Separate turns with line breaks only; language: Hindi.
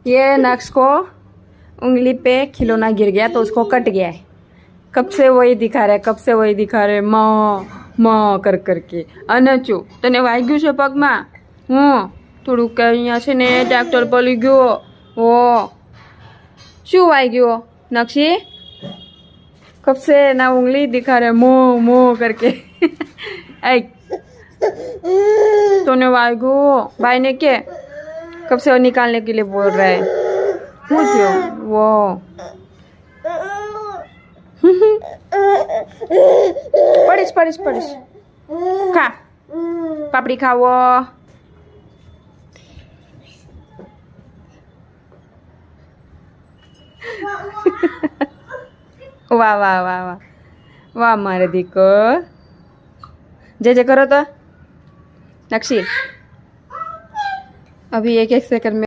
ये नक्श को उंगली पे खिलौना गिर गया तो उसको कट गया है। कब से वही दिखा रहे, कब से वही दिखा रहे, माँ कर करके। અનચું તને વાગ્યું છે પગમાં? થોડુંક કે અહીંયા છે ને ટ્રેક્ટર પડી ગયો. ઓ શું વાગ્યું નક્ષી? कब से ना उंगली दिखा रहे, मो करके। ऐ तूने वागू भाई ने क्या कब से निकालने के लिए बोल रहा है? पूछो वो पड़िश खा पापड़ी खाओ। वाह वाह वाह वाह वाह मारे दीको। जय करो तो नक्शी। अभी एक सेकंड में